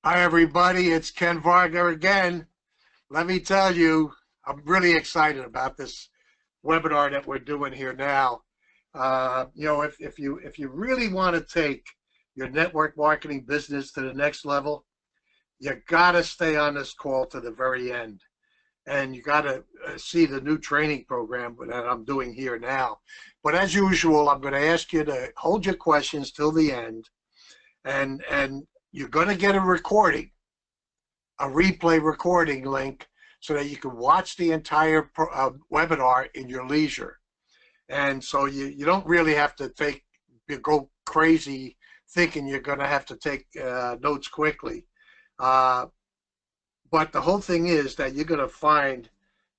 Hi, everybody. It's Ken Varga again. Let me tell you, I'm really excited about this webinar that we're doing here now. If you really want to take your network marketing business to the next level, you got to stay on this call to the very end. And you got to see the new training program that I'm doing here now. But as usual, I'm going to ask you to hold your questions till the end. And you're going to get a replay recording link so that you can watch the entire webinar in your leisure. And so you don't really have to go crazy thinking you're going to have to take notes quickly. But the whole thing is that you're going to find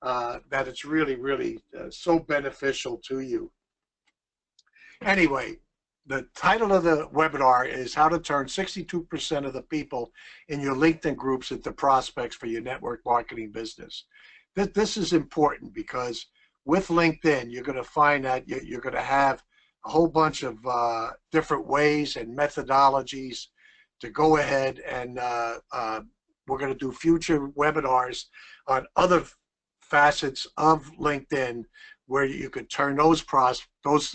that it's really, really so beneficial to you. Anyway, the title of the webinar is how to turn 62% of the people in your LinkedIn groups into prospects for your network marketing business. This is important because with LinkedIn, you're going to find that you're going to have a whole bunch of different ways and methodologies to go ahead and we're going to do future webinars on other facets of LinkedIn where you could turn those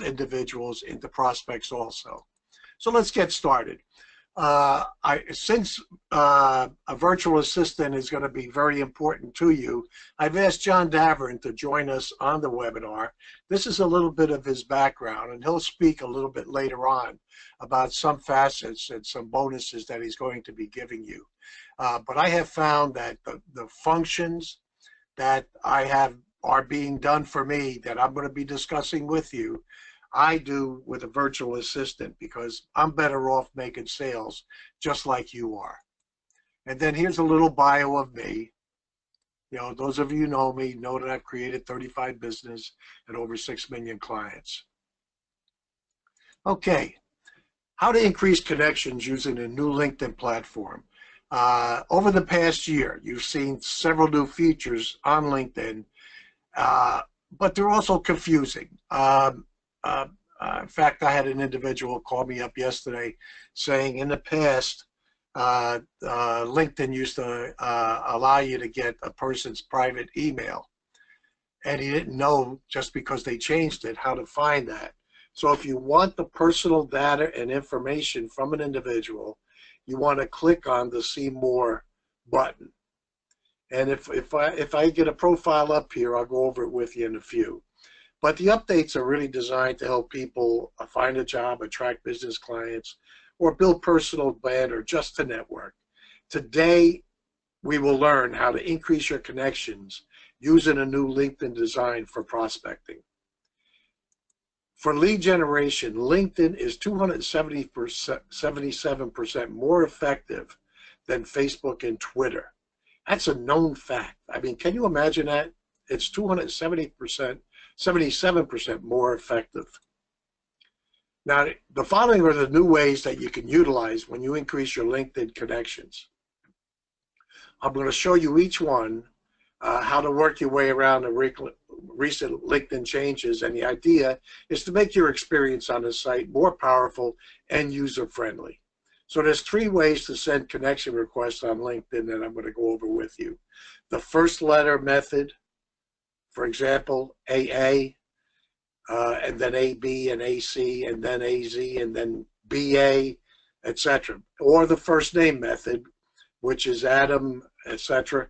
individuals into prospects also. So let's get started. Since a virtual assistant is going to be very important to you, I've asked John Davern to join us on the webinar. This is a little bit of his background, and he'll speak a little bit later on about some facets and some bonuses that he's going to be giving you. But I have found that the functions that I have are being done for me that I'm going to be discussing with you, I do with a virtual assistant because I'm better off making sales just like you are. And then here's a little bio of me. You know, those of you who know me know that I've created 35 business and over 6 million clients. Okay, how to increase connections using a new LinkedIn platform. Over the past year, you've seen several new features on LinkedIn, but they're also confusing. In fact, I had an individual call me up yesterday saying in the past, LinkedIn used to allow you to get a person's private email. And he didn't know, just because they changed it, how to find that. So if you want the personal data and information from an individual, you want to click on the See More button. And if I get a profile up here, I'll go over it with you in a few. But the updates are really designed to help people find a job, attract business clients, or build personal brand, or just to network. Today, we will learn how to increase your connections using a new LinkedIn design for prospecting. For lead generation, LinkedIn is 277% more effective than Facebook and Twitter. That's a known fact. I mean, can you imagine that? It's 77% more effective. Now, the following are the new ways that you can utilize when you increase your LinkedIn connections. I'm going to show you each one, how to work your way around the recent LinkedIn changes, and the idea is to make your experience on the site more powerful and user-friendly. So there's 3 ways to send connection requests on LinkedIn that I'm going to go over with you. The first letter method, for example, AA, and then AB and AC, and then AZ, and then BA, etc. Or the first name method, which is Adam, etc.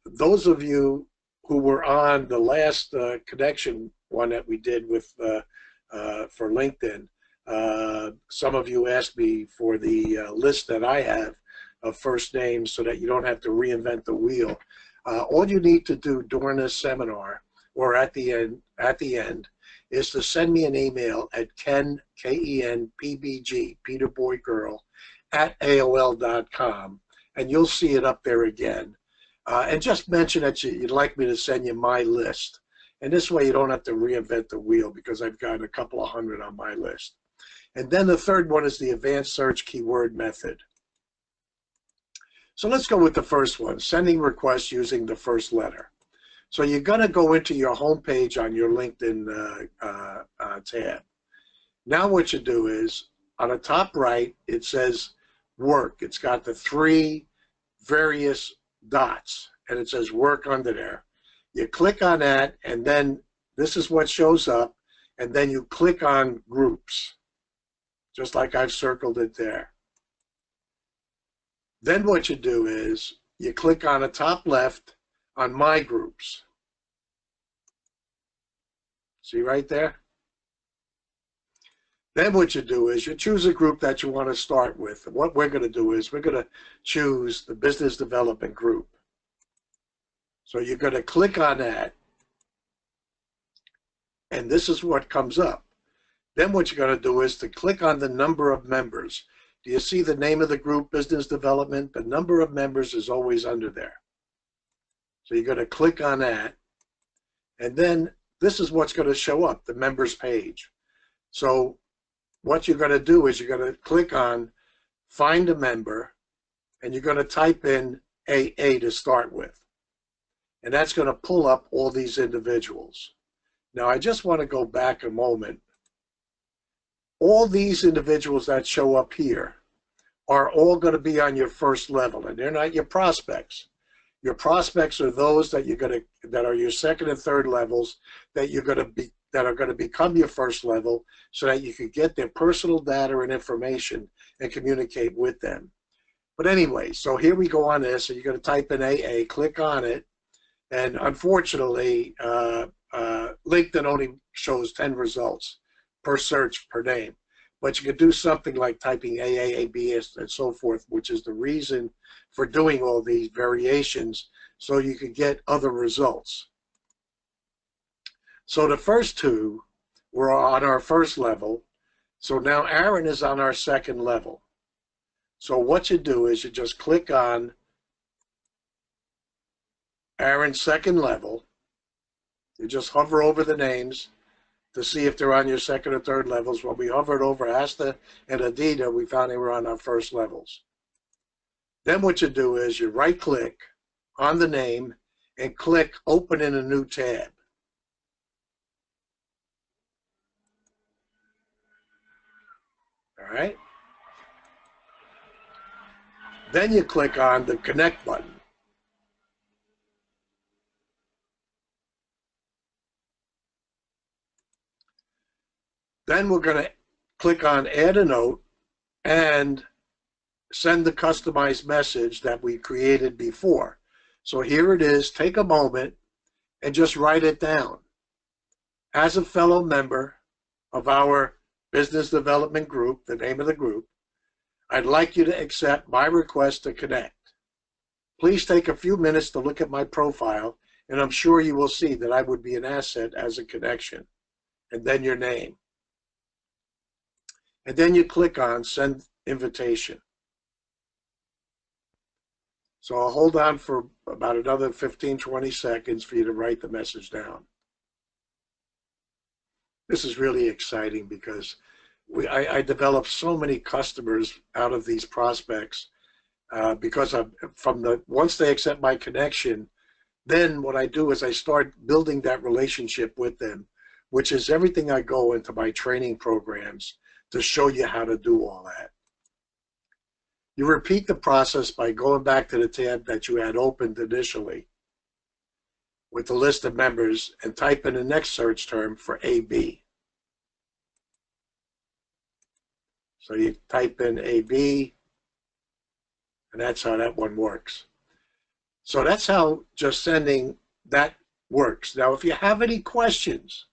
Those of you who were on the last connection one that we did with for LinkedIn, some of you asked me for the list that I have of first names so that you don't have to reinvent the wheel. All you need to do during this seminar or at the end is to send me an email at Ken, KENPBG, Peter Boy Girl, at AOL.com, and you'll see it up there again. And just mention that you'd like me to send you my list. And this way you don't have to reinvent the wheel because I've got a couple of hundred on my list. And then the third one is the advanced search keyword method. So let's go with the first one, sending requests using the first letter. So you're going to go into your home page on your LinkedIn tab. Now what you do is, on the top right, it says work. It's got the 3 various dots, and it says work under there. You click on that, and then this is what shows up, and then you click on groups, just like I've circled it there. Then what you do is you click on the top left on my groups. See right there? Then what you do is you choose a group that you want to start with. And what we're going to do is we're going to choose the business development group. So you're going to click on that, and this is what comes up. Then what you're going to do is to click on the number of members. Do you see the name of the group, business development? The number of members is always under there. So you're going to click on that, and then this is what's going to show up, the members page. So what you're going to do is you're going to click on find a member, and you're going to type in AA to start with. And that's going to pull up all these individuals. Now I just want to go back a moment. All these individuals that show up here are all going to be on your first level, and they're not your prospects. Your prospects are those that that are your second and third levels that are going to become your first level, so that you can get their personal data and information and communicate with them. But anyway, so here we go on this, and you're going to type in AA, click on it, and unfortunately, LinkedIn only shows 10 results per search per name. But you could do something like typing AA, AB, and so forth, which is the reason for doing all these variations, so you could get other results. So the first 2 were on our first level. So now Aaron is on our second level. So what you do is you just click on Aaron's second level. You just hover over the names to see if they're on your second or third levels. When we hovered over Asta and Adita, we found they were on our first levels. Then what you do is you right click on the name and click open in a new tab. All right. Then you click on the connect button. Then we're going to click on add a note and send the customized message that we created before. So here it is. Take a moment and just write it down. As a fellow member of our business development group, the name of the group, I'd like you to accept my request to connect. Please take a few minutes to look at my profile, and I'm sure you will see that I would be an asset as a connection. And then your name. And then you click on send invitation. So I'll hold on for about another 15-20 seconds for you to write the message down. This is really exciting because I developed so many customers out of these prospects because once they accept my connection, then what I do is I start building that relationship with them, which is everything I go into my training programs to show you how to do all that. You repeat the process by going back to the tab that you had opened initially with the list of members and type in the next search term for AB. So you type in AB, and that's how that one works. So that's how just sending that works. Now, if you have any questions,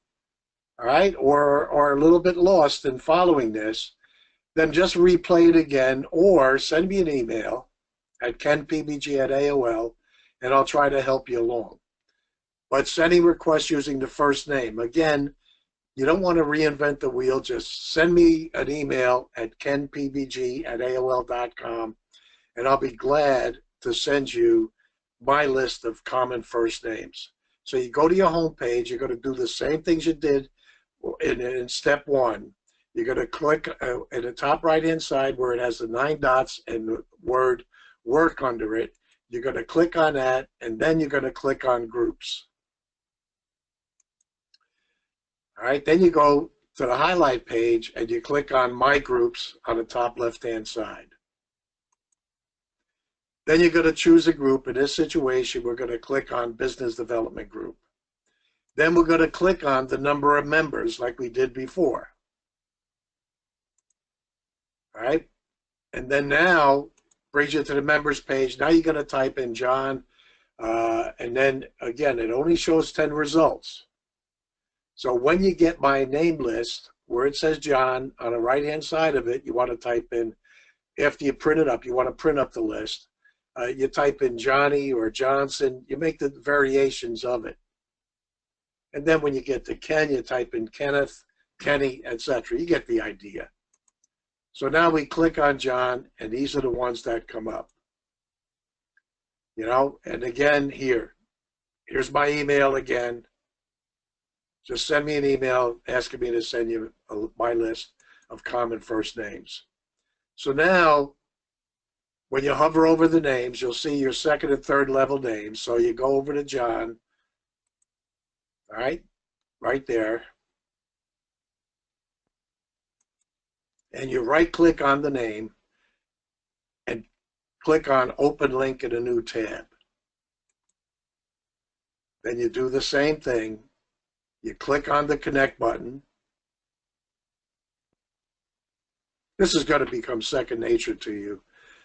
all right, or are a little bit lost in following this, then just replay it again or send me an email at kenpbg@AOL, and I'll try to help you along. But sending requests using the first name, again, you don't want to reinvent the wheel. Just send me an email at kenpbg@AOL.com, and I'll be glad to send you my list of common first names. So you go to your home page, you're going to do the same things you did in step 1. You're going to click at the top right-hand side where it has the 9 dots and the word work under it. You're going to click on that, and then you're going to click on groups. All right, then you go to the highlight page and you click on my groups on the top left-hand side. Then you're going to choose a group. In this situation, we're going to click on Business Development Group. Then we're going to click on the number of members like we did before. All right? And then now, brings you to the members page. Now you're going to type in John, and then again, it only shows 10 results. So when you get my name list, where it says John, on the right-hand side of it, you want to type in, after you print it up, you want to print up the list. You type in Johnny or Johnson, you make the variations of it. And then when you get to Ken, you type in Kenneth, Kenny, etc. You get the idea. So now we click on John, and these are the ones that come up. You know, and again, here's my email again. Just send me an email asking me to send you my list of common first names. So now, when you hover over the names, you'll see your second and third level names. So you go over to John, all right, right there. And you right-click on the name and click on Open Link in a new tab. Then you do the same thing. You click on the Connect button. This is going to become second nature to you.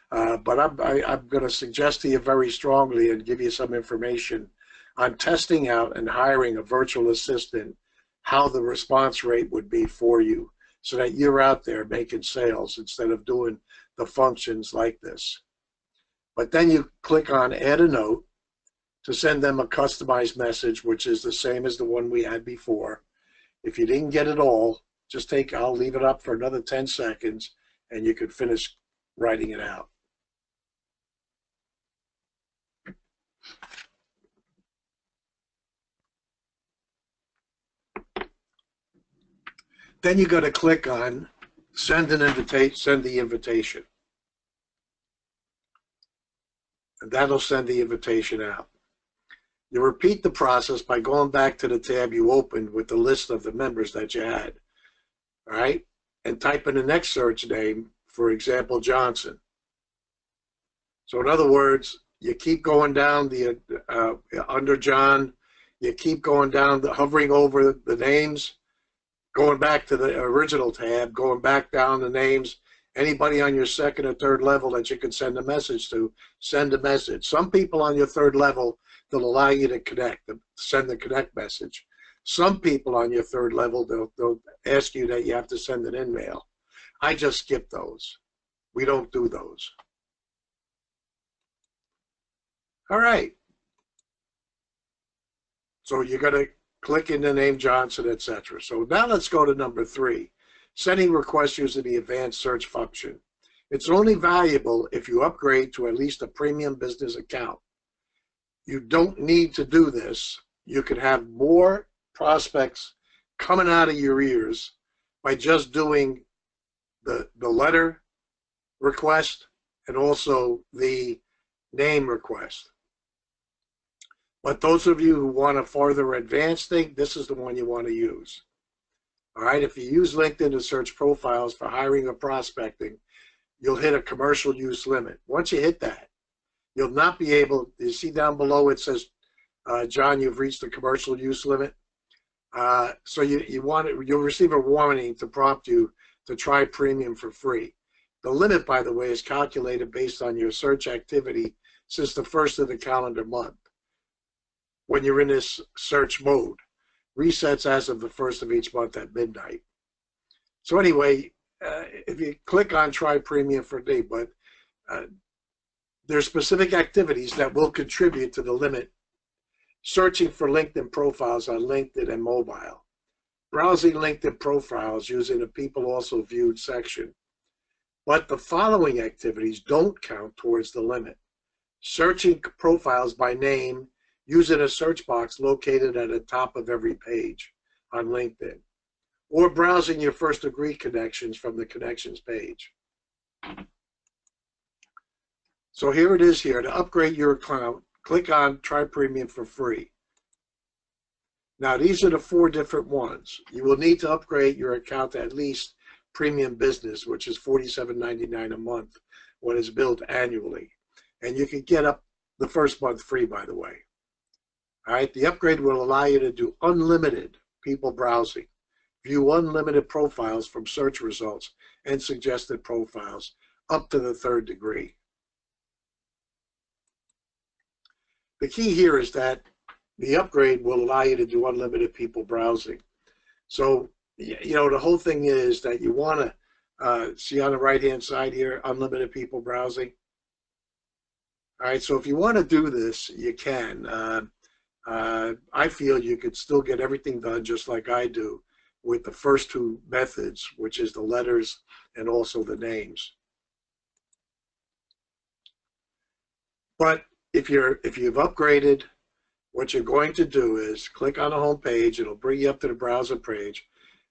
But I'm going to suggest to you very strongly and give you some information on testing out and hiring a virtual assistant, how the response rate would be for you, so that you're out there making sales instead of doing the functions like this. But then you click on Add a Note to send them a customized message, which is the same as the one we had before. If you didn't get it all, just I'll leave it up for another 10 seconds and you could finish writing it out. Then you're going to click on send the invitation. And that'll send the invitation out. You repeat the process by going back to the tab you opened with the list of the members that you had. All right? And type in the next search name, for example, Johnson. So in other words, you keep going down under John, you keep going down, hovering over the names, going back to the original tab, going back down the names, anybody on your second or third level that you can send a message to, send a message. Some people on your third level, they'll allow you to connect, send the connect message. Some people on your third level, they'll ask you that you have to send an email. I just skip those. We don't do those. All right. So you're going to click in the name Johnson, etc. So now let's go to number 3, sending requests using the advanced search function. It's only valuable if you upgrade to at least a premium business account. You don't need to do this. You can have more prospects coming out of your ears by just doing the letter request and also the name request. But those of you who want a farther advanced thing, this is the one you want to use. All right, if you use LinkedIn to search profiles for hiring or prospecting, you'll hit a commercial use limit. Once you hit that, you'll not be able, you see down below it says, John, you've reached the commercial use limit. So you'll receive a warning to prompt you to try premium for free. The limit, by the way, is calculated based on your search activity since the first of the calendar month. When you're in this search mode, resets as of the first of each month at midnight. So anyway, if you click on try premium for free, but there's specific activities that will contribute to the limit. Searching for LinkedIn profiles on LinkedIn and mobile. Browsing LinkedIn profiles using the people also viewed section. But the following activities don't count towards the limit. Searching profiles by name using a search box located at the top of every page on LinkedIn. Or browsing your first degree connections from the connections page. So here it is here. To upgrade your account, click on Try Premium for free. Now these are the 4 different ones. You will need to upgrade your account to at least Premium Business, which is $47.99 a month when it's billed annually. And you can get up the first month free, by the way. All right, the upgrade will allow you to do unlimited people browsing, view unlimited profiles from search results and suggested profiles up to the 3rd degree. The key here is that the upgrade will allow you to do unlimited people browsing. So, you know, the whole thing is that you want to see on the right-hand side here, unlimited people browsing. All right, so if you want to do this, you can. I feel you could still get everything done just like I do with the first 2 methods, which is the letters and also the names. But if you've upgraded, what you're going to do is click on the home page. It'll bring you up to the browser page.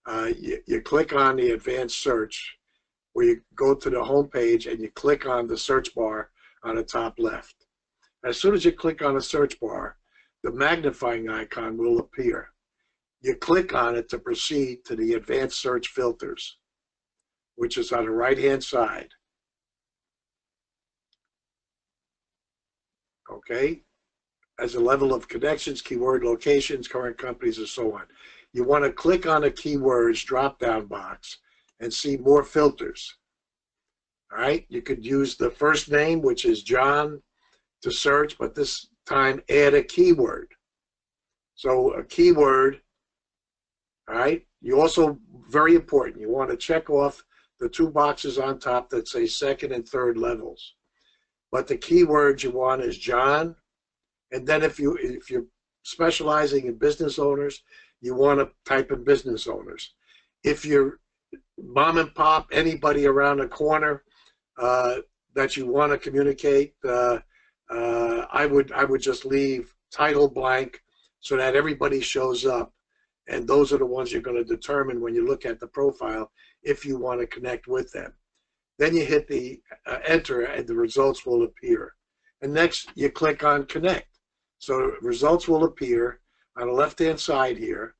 You click on the advanced search, where you go to the home page and you click on the search bar on the top left. As soon as you click on the search bar, the magnifying icon will appear. You click on it to proceed to the advanced search filters, which is on the right-hand side. Okay? As a level of connections, keyword locations, current companies, and so on. You want to click on the keywords drop-down box and see more filters. All right? You could use the first name, which is John, to search, but this time add a keyword. So a keyword, all right? You also, very important, you want to check off the 2 boxes on top that say 2nd and 3rd levels. But the keyword you want is John. And then if you're specializing in business owners, you want to type in business owners. If you're mom and pop, anybody around the corner that you want to communicate, I would just leave title blank so that everybody shows up. And those are the ones you're going to determine when you look at the profile if you want to connect with them. Then you hit the enter and the results will appear. And next you click on connect. So results will appear on the left-hand side here.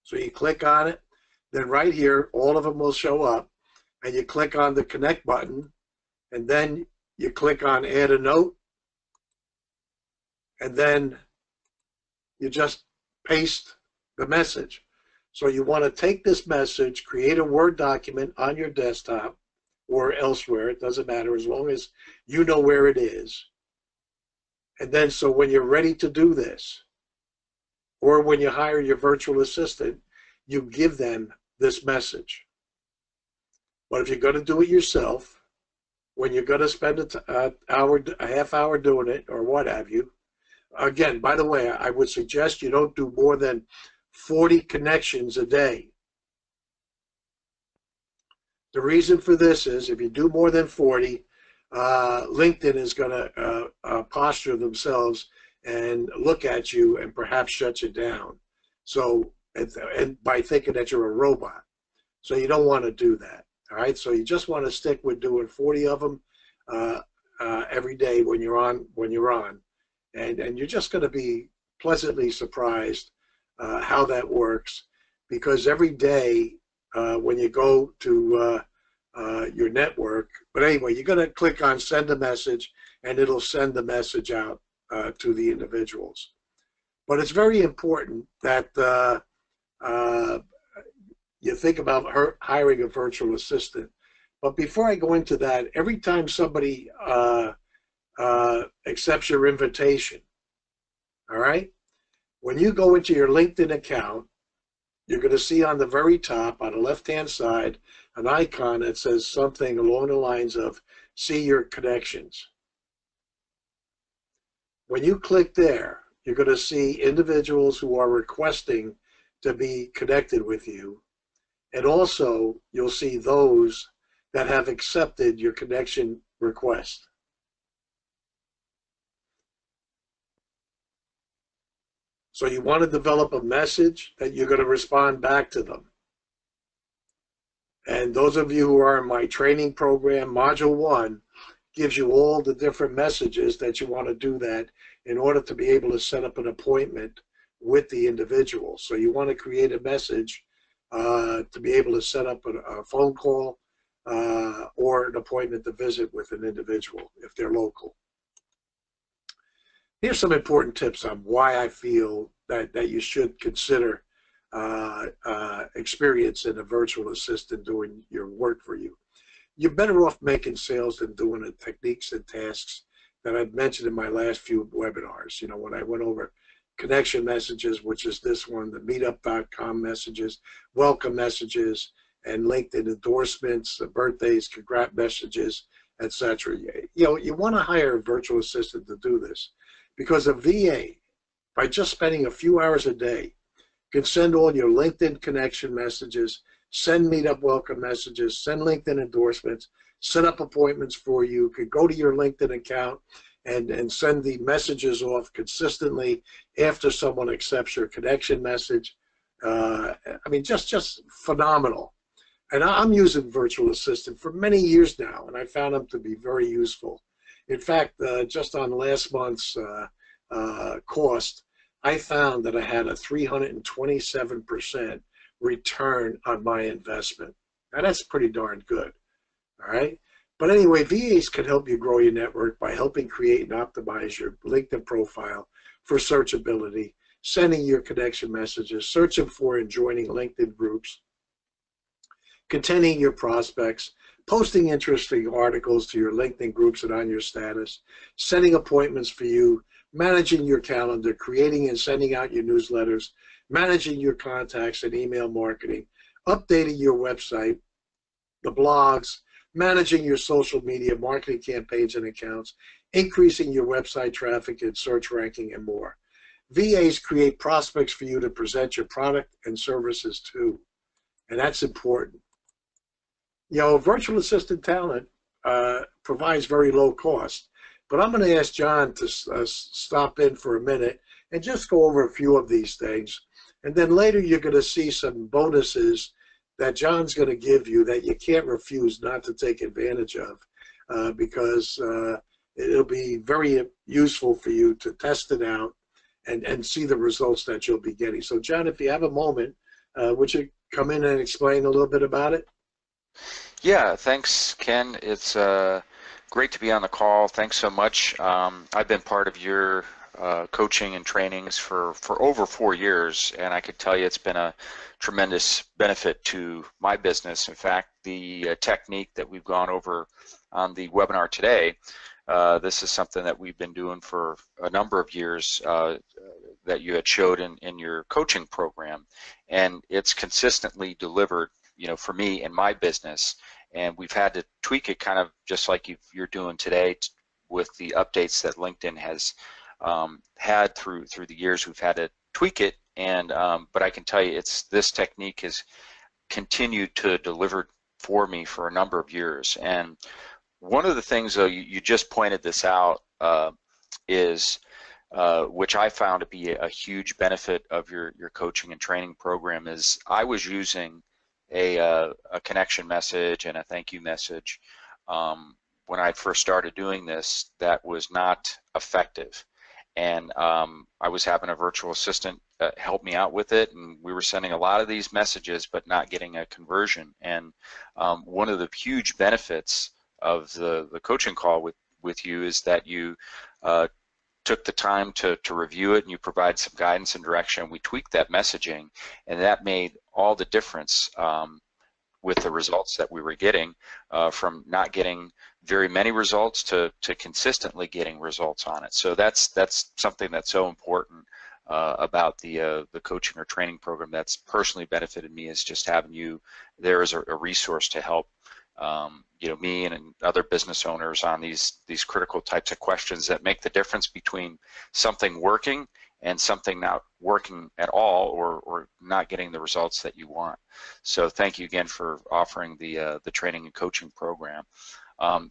So you click on it, then right here, all of them will show up, and you click on the connect button, and then you click on add a note, and then you just paste the message. So you want to take this message, create a Word document on your desktop or elsewhere, it doesn't matter as long as you know where it is. And then so when you're ready to do this, or when you hire your virtual assistant, you give them this message. But if you're going to do it yourself, when you're going to spend a half hour doing it or what have you, again, by the way, I would suggest you don't do more than 40 connections a day. The reason for this is if you do more than 40, LinkedIn is going to posture themselves and look at you and perhaps shut you down. So, and by thinking that you're a robot. So you don't want to do that. All right. So you just want to stick with doing 40 of them every day when you're on. And you're just going to be pleasantly surprised how that works, because every day when you go to your network, but anyway, you're going to click on send a message and it'll send the message out to the individuals. But it's very important that you think about hiring a virtual assistant. But before I go into that, every time somebody accepts your invitation, all right, when you go into your LinkedIn account, you're going to see on the very top, on the left-hand side, an icon that says something along the lines of see your connections. When you click there, you're going to see individuals who are requesting to be connected with you. And also, you'll see those that have accepted your connection request. So you want to develop a message that you're going to respond back to them. And those of you who are in my training program, Module 1 gives you all the different messages that you want to do that in order to be able to set up an appointment with the individual. So you want to create a message to be able to set up a phone call or an appointment to visit with an individual if they're local. Here's some important tips on why I feel that you should consider experience in a virtual assistant doing your work for you. You're better off making sales than doing the techniques and tasks that I've mentioned in my last few webinars. You know, when I went over connection messages, which is this one, the meetup.com messages, welcome messages, and LinkedIn endorsements, the birthdays, congrat messages, etc. You know, you want to hire a virtual assistant to do this because a VA, by just spending a few hours a day, can send all your LinkedIn connection messages, send meetup welcome messages, send LinkedIn endorsements, set up appointments for you, could go to your LinkedIn account and send the messages off consistently after someone accepts your connection message. I mean, just phenomenal. And I'm using Virtual Assistant for many years now, and I found them to be very useful. In fact, just on last month's cost, I found that I had a 327% return on my investment. Now that's pretty darn good, all right? But anyway, VAs can help you grow your network by helping create and optimize your LinkedIn profile for searchability, sending your connection messages, searching for and joining LinkedIn groups, containing your prospects, posting interesting articles to your LinkedIn groups and on your status, setting appointments for you, managing your calendar, creating and sending out your newsletters, managing your contacts and email marketing, updating your website, the blogs, managing your social media, marketing campaigns and accounts, increasing your website traffic and search ranking, and more. VAs create prospects for you to present your product and services to, and that's important. You know, virtual assistant talent provides very low cost, but I'm going to ask John to stop in for a minute and just go over a few of these things. And then later you're going to see some bonuses that John's going to give you that you can't refuse not to take advantage of because it'll be very useful for you to test it out and see the results that you'll be getting. So John, if you have a moment, would you come in and explain a little bit about it? Yeah, thanks, Ken. It's great to be on the call. Thanks so much. I've been part of your coaching and trainings for over 4 years, and I could tell you it's been a tremendous benefit to my business. In fact, the technique that we've gone over on the webinar today, this is something that we've been doing for a number of years that you had showed in your coaching program, and it's consistently delivered, you know, for me in my business. And we've had to tweak it kind of just like you're doing today with the updates that LinkedIn has had through the years. We've had to tweak it, and but I can tell you this technique has continued to deliver for me for a number of years. And one of the things, though, you just pointed this out, is which I found to be a huge benefit of your coaching and training program, is I was using a connection message and a thank you message when I first started doing this that was not effective. And I was having a virtual assistant help me out with it, and we were sending a lot of these messages but not getting a conversion. And one of the huge benefits of the coaching call with you is that you took the time to review it, and you provide some guidance and direction. We tweaked that messaging, and that made all the difference with the results that we were getting, from not getting very many results to consistently getting results on it. So that's something that's so important about the coaching or training program that's personally benefited me, is just having you there as a resource to help you know, me and other business owners on these critical types of questions that make the difference between something working and something not working at all, or not getting the results that you want. So thank you again for offering the training and coaching program.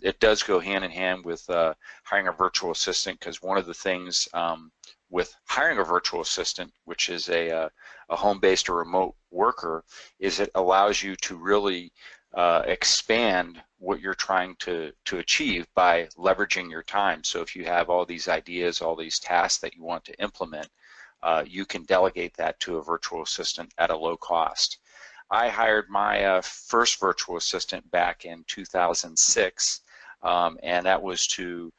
It does go hand in hand with hiring a virtual assistant, because one of the things with hiring a virtual assistant, which is a home-based or remote worker, is it allows you to really expand what you're trying to achieve by leveraging your time. So if you have all these ideas, all these tasks that you want to implement, you can delegate that to a virtual assistant at a low cost. I hired my first virtual assistant back in 2006, and that was to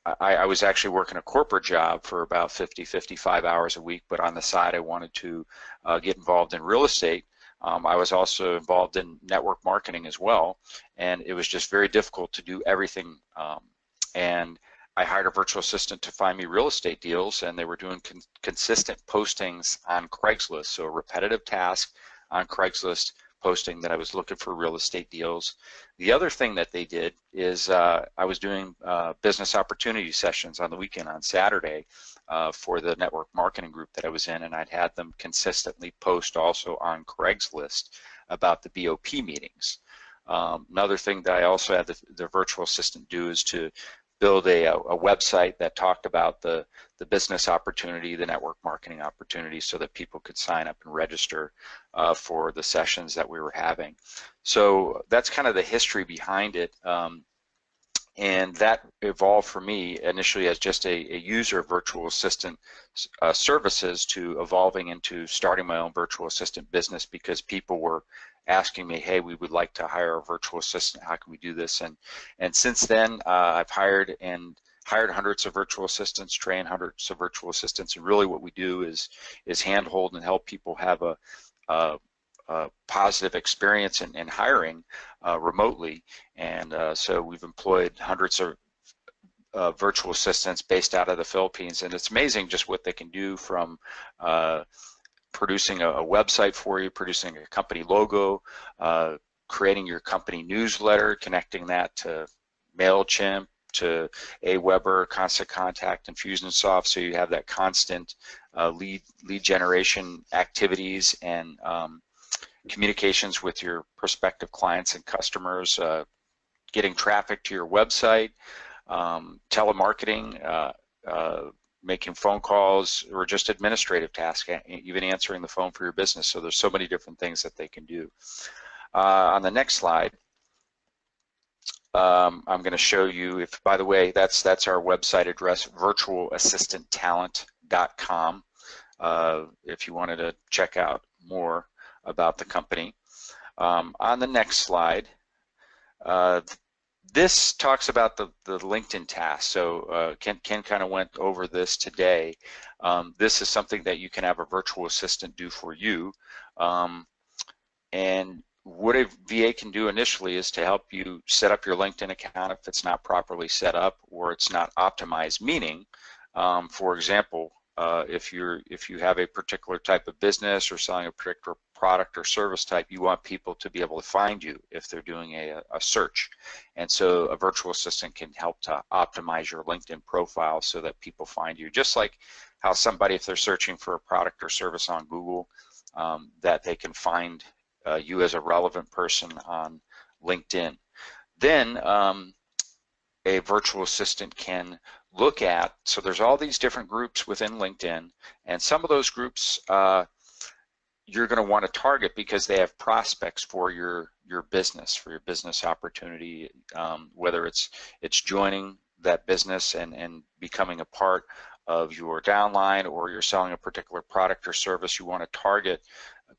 I was actually working a corporate job for about 50, 55 hours a week, but on the side I wanted to get involved in real estate. I was also involved in network marketing as well, and it was just very difficult to do everything. And I hired a virtual assistant to find me real estate deals, and they were doing consistent postings on Craigslist, so a repetitive task on Craigslist posting that I was looking for real estate deals. The other thing that they did is I was doing business opportunity sessions on the weekend on Saturday for the network marketing group that I was in, and I'd had them consistently post also on Craigslist about the BOP meetings. Another thing that I also had the virtual assistant do is to build a website that talked about the business opportunity, the network marketing opportunity, so that people could sign up and register for the sessions that we were having. So that's kind of the history behind it. And that evolved for me initially as just a user of virtual assistant services to evolving into starting my own virtual assistant business, because people were asking me, hey, we would like to hire a virtual assistant, how can we do this? And since then I've hired hundreds of virtual assistants, trained hundreds of virtual assistants, and really what we do is handhold and help people have a positive experience in hiring remotely. And so we've employed hundreds of virtual assistants based out of the Philippines, and it's amazing just what they can do, from producing a website for you, producing a company logo, creating your company newsletter, connecting that to MailChimp, to Aweber, Constant Contact, Infusionsoft, so you have that constant lead generation activities and communications with your prospective clients and customers, getting traffic to your website, telemarketing, making phone calls, or just administrative tasks, even answering the phone for your business. So there's so many different things that they can do. On the next slide, I'm going to show you, if, by the way, that's our website address, virtualassistanttalent.com, if you wanted to check out more about the company. On the next slide, this talks about the LinkedIn task. So Ken kind of went over this today. This is something that you can have a virtual assistant do for you. And what a VA can do initially is to help you set up your LinkedIn account if it's not properly set up or it's not optimized, meaning, for example, if you have a particular type of business or selling a particular product or service type, you want people to be able to find you if they're doing a search. And so a virtual assistant can help to optimize your LinkedIn profile so that people find you, just like how somebody, if they're searching for a product or service on Google, that they can find you as a relevant person on LinkedIn. Then a virtual assistant can look at, so there's all these different groups within LinkedIn, and some of those groups you're going to want to target because they have prospects for your business, for your business opportunity, whether it's joining that business and becoming a part of your downline, or you're selling a particular product or service. You want to target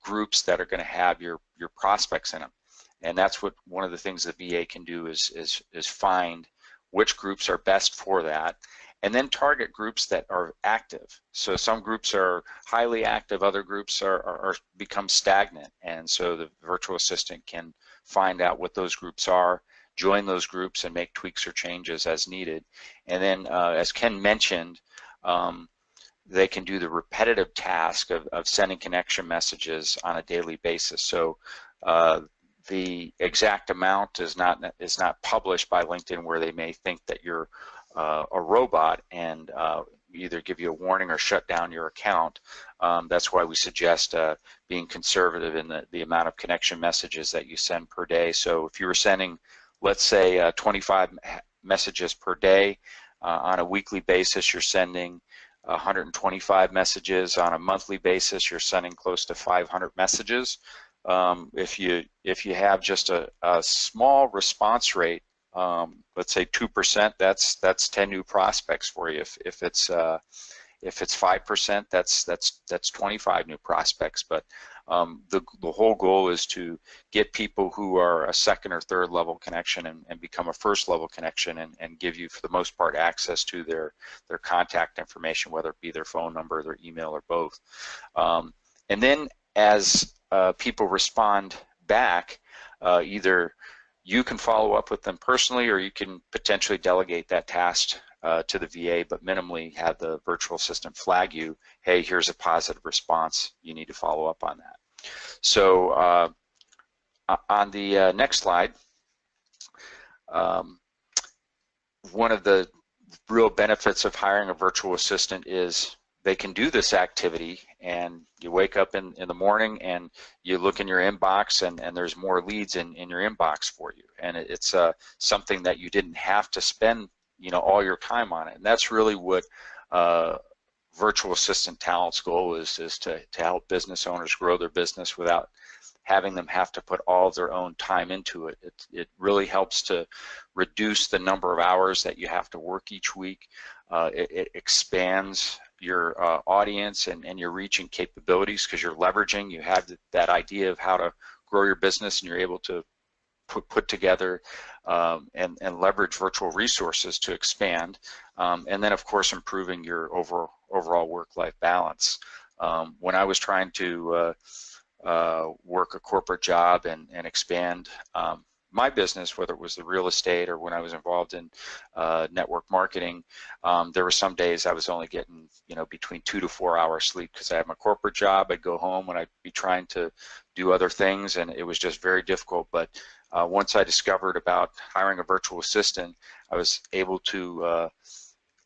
groups that are going to have your prospects in them, and that's what one of the things the VA can do is find which groups are best for that, and then target groups that are active. So some groups are highly active, other groups are become stagnant, and so the virtual assistant can find out what those groups are, join those groups, and make tweaks or changes as needed. And then as Ken mentioned, they can do the repetitive task of sending connection messages on a daily basis. So the exact amount is not published by LinkedIn, where they may think that you're a robot and either give you a warning or shut down your account. That's why we suggest being conservative in the amount of connection messages that you send per day. So if you were sending, let's say, 25 messages per day, on a weekly basis you're sending 125 messages. On a monthly basis you're sending close to 500 messages. If you have just a small response rate, let's say 2%, that's 10 new prospects for you. If it's 5%, that's 25 new prospects. But The whole goal is to get people who are a second or third level connection and become a first level connection, and give you, for the most part, access to their contact information, whether it be their phone number, their email, or both. And then as people respond back, either you can follow up with them personally, or you can potentially delegate that task to the VA, but minimally have the virtual assistant flag you, hey, here's a positive response, you need to follow up on that. So on the next slide, one of the real benefits of hiring a virtual assistant is they can do this activity, and you wake up in the morning and you look in your inbox, and there's more leads in your inbox for you, and it's something that you didn't have to spend all your time on it. And that's really what virtual assistant talent's goal is to help business owners grow their business without having them have to put all of their own time into it. It really helps to reduce the number of hours that you have to work each week. It expands your audience and your reach and capabilities, because you're leveraging, you have that idea of how to grow your business, and you're able to put together and leverage virtual resources to expand, and then of course improving your overall work-life balance. When I was trying to work a corporate job and expand my business, whether it was the real estate or when I was involved in network marketing, there were some days I was only getting between 2 to 4 hours sleep, because I had my corporate job. I'd go home and I'd be trying to do other things, and it was just very difficult. But once I discovered about hiring a virtual assistant, I was able to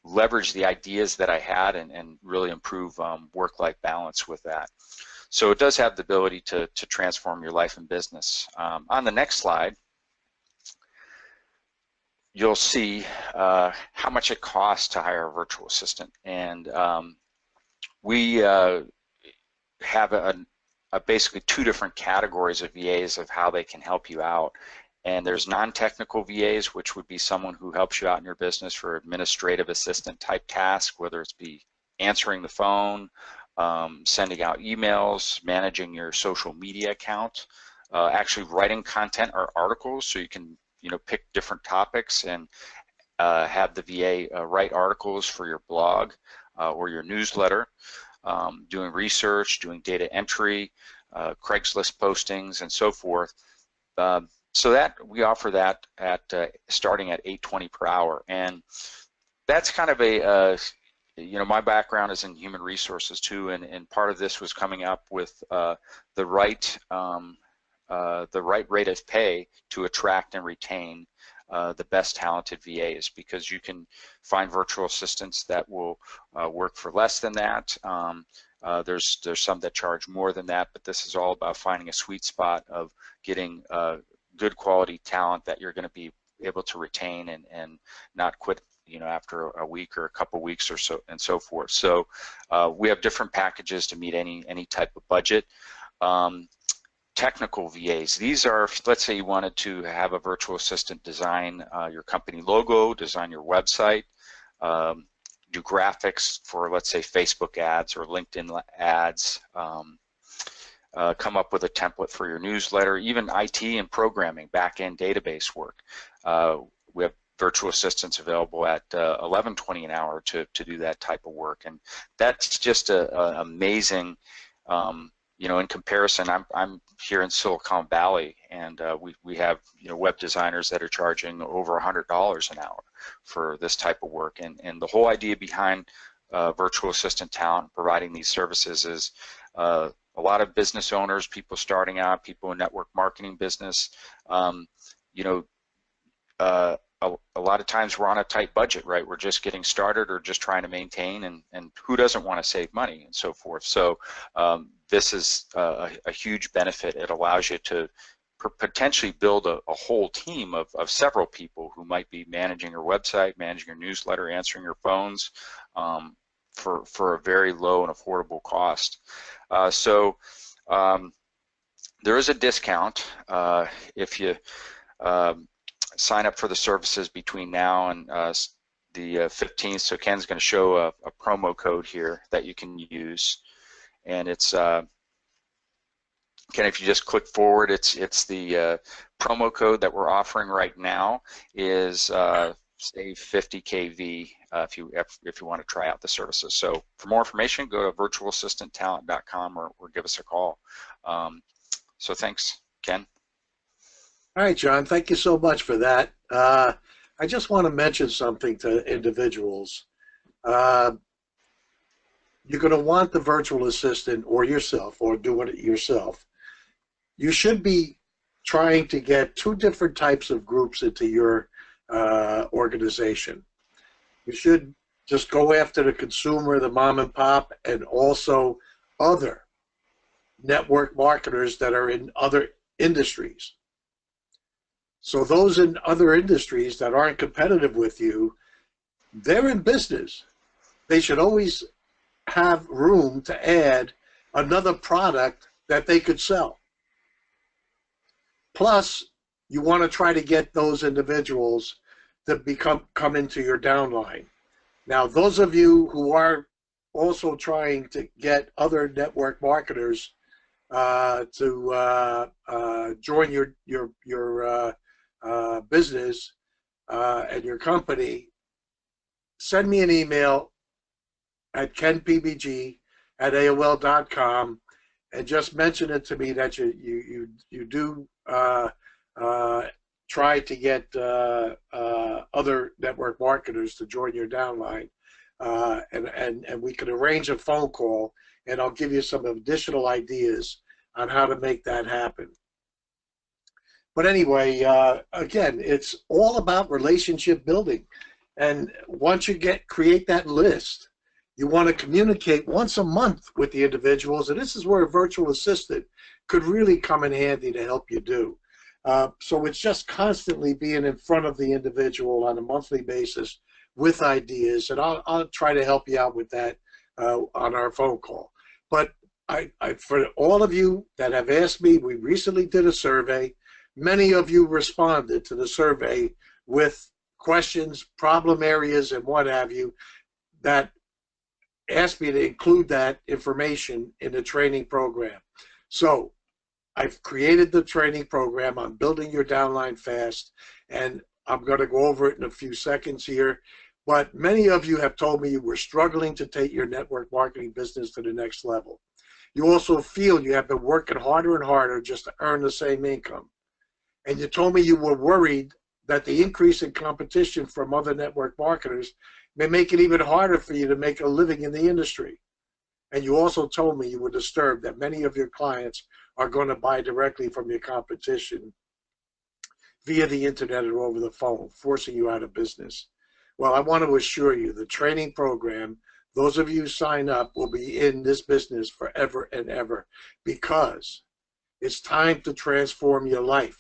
leverage the ideas that I had and really improve work-life balance with that. So it does have the ability to transform your life and business. On the next slide, you'll see how much it costs to hire a virtual assistant. And we have basically 2 different categories of VAs of how they can help you out. And there's non-technical VAs, which would be someone who helps you out in your business for administrative assistant type tasks, whether it's be answering the phone, sending out emails, managing your social media account, actually writing content or articles, so you can pick different topics and have the VA write articles for your blog or your newsletter, doing research, doing data entry, Craigslist postings, and so forth. So that we offer that at starting at $8.20 per hour, and that's kind of a my background is in human resources too, and part of this was coming up with the right rate of pay to attract and retain the best talented VAs, because you can find virtual assistants that will work for less than that. There's some that charge more than that, but this is all about finding a sweet spot of getting good quality talent that you're going to be able to retain and not quit after a week or a couple weeks or so, and so forth. So we have different packages to meet any type of budget. Technical VAs, these are, let's say you wanted to have a virtual assistant design your company logo, design your website, do graphics for, let's say, Facebook ads or LinkedIn ads, come up with a template for your newsletter, even IT and programming, back-end database work. We have virtual assistants available at $11.20 an hour to do that type of work, and that's just an amazing. In comparison, I'm here in Silicon Valley, and we have web designers that are charging over $100 an hour for this type of work, and the whole idea behind virtual assistant talent providing these services is a lot of business owners, people starting out, people in network marketing business, a lot of times we're on a tight budget, right? We're just getting started or just trying to maintain, and who doesn't want to save money and so forth. So this is a huge benefit. It allows you to potentially build a whole team of several people who might be managing your website, managing your newsletter, answering your phones for a very low and affordable cost. So there is a discount if you sign up for the services between now and the 15th. So Ken's going to show a promo code here that you can use, and it's Ken, if you just click forward, it's the promo code that we're offering right now is save 50 kV if you want to try out the services. So for more information, go to virtualassistanttalent.com or give us a call. So thanks, Ken. All right, John, thank you so much for that. I just want to mention something to individuals. You're going to want the virtual assistant or yourself, or doing it yourself. You should be trying to get two different types of groups into your organization. You should just go after the consumer, the mom and pop, and also other network marketers that are in other industries. So those in other industries that aren't competitive with you, they're in business. They should always have room to add another product that they could sell. Plus, you want to try to get those individuals to come into your downline. Now, those of you who are also trying to get other network marketers to join your business and your company, send me an email at kenpbg@aol.com and just mention it to me that you do try to get other network marketers to join your downline, and we can arrange a phone call, and I'll give you some additional ideas on how to make that happen. But anyway, again, it's all about relationship building. And once you create that list, you want to communicate once a month with the individuals, and this is where a virtual assistant could really come in handy to help you do. So it's just constantly being in front of the individual on a monthly basis with ideas, and I'll try to help you out with that on our phone call. But for all of you that have asked me, we recently did a survey. Many of you responded to the survey with questions, problem areas, and what have you, that asked me to include that information in the training program. So I've created the training program on building your downline fast, and I'm going to go over it in a few seconds here. But many of you have told me you were struggling to take your network marketing business to the next level. You also feel you have been working harder and harder just to earn the same income. And you told me you were worried that the increase in competition from other network marketers may make it even harder for you to make a living in the industry. And you also told me you were disturbed that many of your clients are going to buy directly from your competition via the internet or over the phone, forcing you out of business. Well, I want to assure you the training program, those of you who sign up, will be in this business forever and ever, because it's time to transform your life.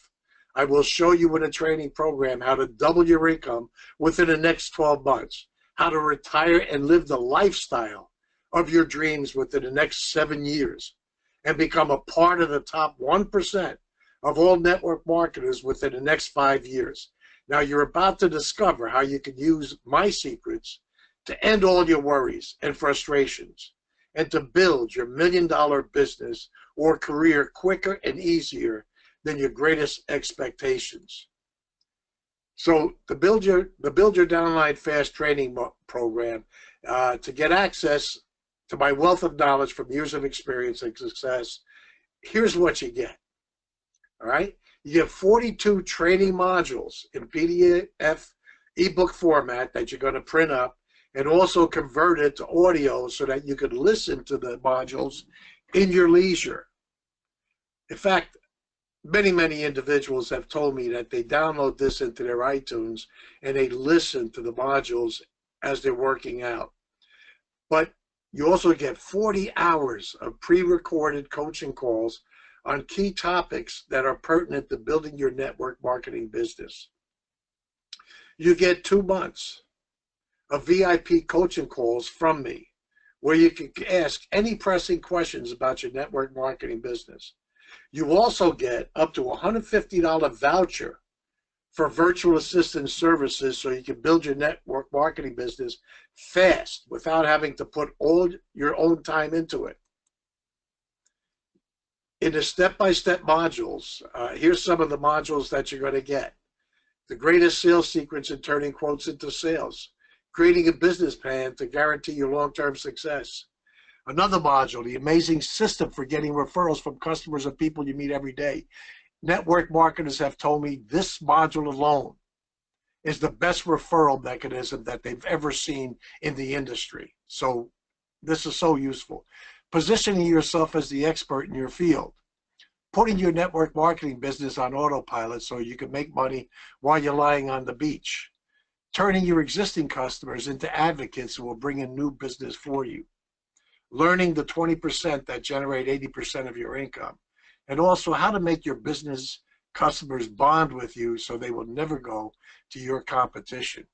I will show you in a training program how to double your income within the next 12 months, how to retire and live the lifestyle of your dreams within the next 7 years, and become a part of the top 1% of all network marketers within the next 5 years. Now, you're about to discover how you can use my secrets to end all your worries and frustrations, and to build your $1 million business or career quicker and easier than your greatest expectations. So the Build Your Downline Fast training program, to get access to my wealth of knowledge from years of experience and success, here's what you get. All right? You get 42 training modules in PDF ebook format that you're going to print up, and also convert it to audio so that you can listen to the modules in your leisure. In fact, many individuals have told me that they download this into their iTunes and they listen to the modules as they're working out. But you also get 40 hours of pre-recorded coaching calls on key topics that are pertinent to building your network marketing business. You get 2 months of VIP coaching calls from me, where you can ask any pressing questions about your network marketing business. You also get up to a $150 voucher for virtual assistant services, so you can build your network marketing business fast without having to put all your own time into it. In the step-by-step modules, here's some of the modules that you're going to get. The greatest sales secrets in turning quotes into sales. Creating a business plan to guarantee your long-term success. Another module, the amazing system for getting referrals from customers and people you meet every day. Network marketers have told me this module alone is the best referral mechanism that they've ever seen in the industry. So this is so useful. Positioning yourself as the expert in your field. Putting your network marketing business on autopilot so you can make money while you're lying on the beach. Turning your existing customers into advocates who will bring in new business for you. Learning the 20% that generate 80% of your income. And also how to make your business customers bond with you so they will never go to your competition.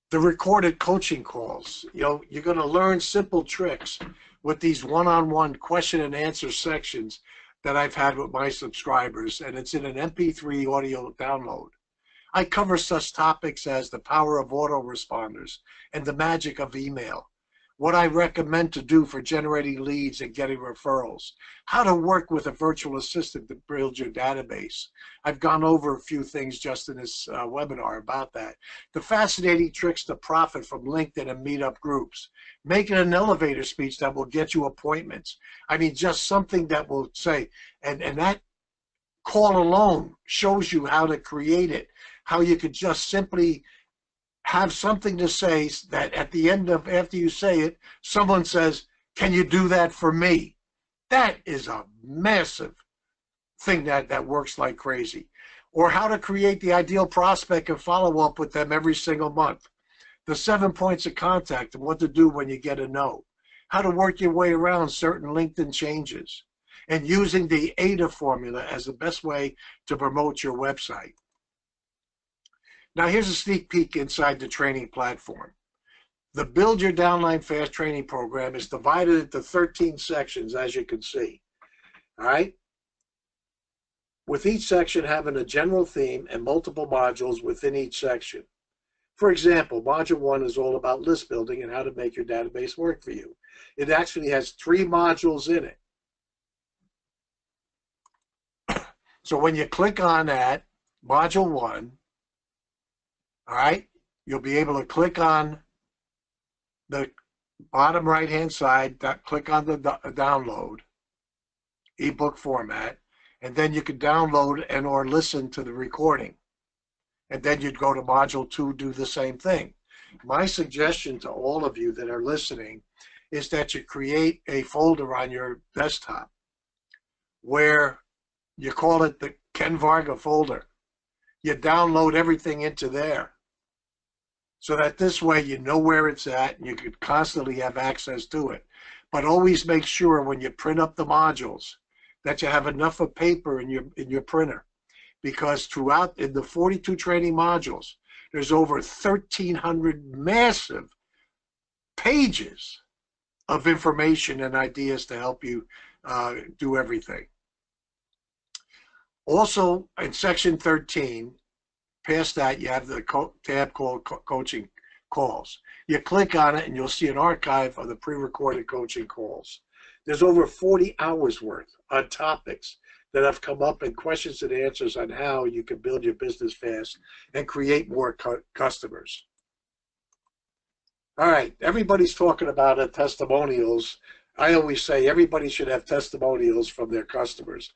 The recorded coaching calls. You're going to learn simple tricks with these one-on-one question and answer sections that I've had with my subscribers, and it's in an MP3 audio download. I cover such topics as the power of autoresponders and the magic of email, what I recommend to do for generating leads and getting referrals, how to work with a virtual assistant to build your database. I've gone over a few things just in this webinar about that. The fascinating tricks to profit from LinkedIn and meetup groups. Making an elevator speech that will get you appointments. I mean, just something that will say, and that call alone shows you how to create it, how you could just simply have something to say that at the end of, after you say it, someone says, can you do that for me? That is a massive thing that works like crazy. Or how to create the ideal prospect and follow up with them every single month. The 7 points of contact and what to do when you get a no. How to work your way around certain LinkedIn changes. And using the ADA formula as the best way to promote your website. Now here's a sneak peek inside the training platform. The Build Your Downline Fast training program is divided into 13 sections, as you can see. All right? With each section having a general theme and multiple modules within each section. For example, Module 1 is all about list building and how to make your database work for you. It actually has 3 modules in it. So when you click on that, Module 1, all right, you'll be able to click on the bottom right-hand side, click on the download, ebook format, and then you can download and or listen to the recording. And then you'd go to Module 2, do the same thing. My suggestion to all of you that are listening is that you create a folder on your desktop where you call it the Ken Varga folder. You download everything into there, so that this way you know where it's at and you could constantly have access to it. But always make sure when you print up the modules that you have enough of paper in your printer, because throughout in the 42 training modules, there's over 1,300 massive pages of information and ideas to help you do everything. Also, in section 13, past that, you have the tab called Coaching Calls. You click on it and you'll see an archive of the pre-recorded coaching calls. There's over 40 hours worth on topics that have come up and questions and answers on how you can build your business fast and create more customers. All right, everybody's talking about testimonials. I always say everybody should have testimonials from their customers.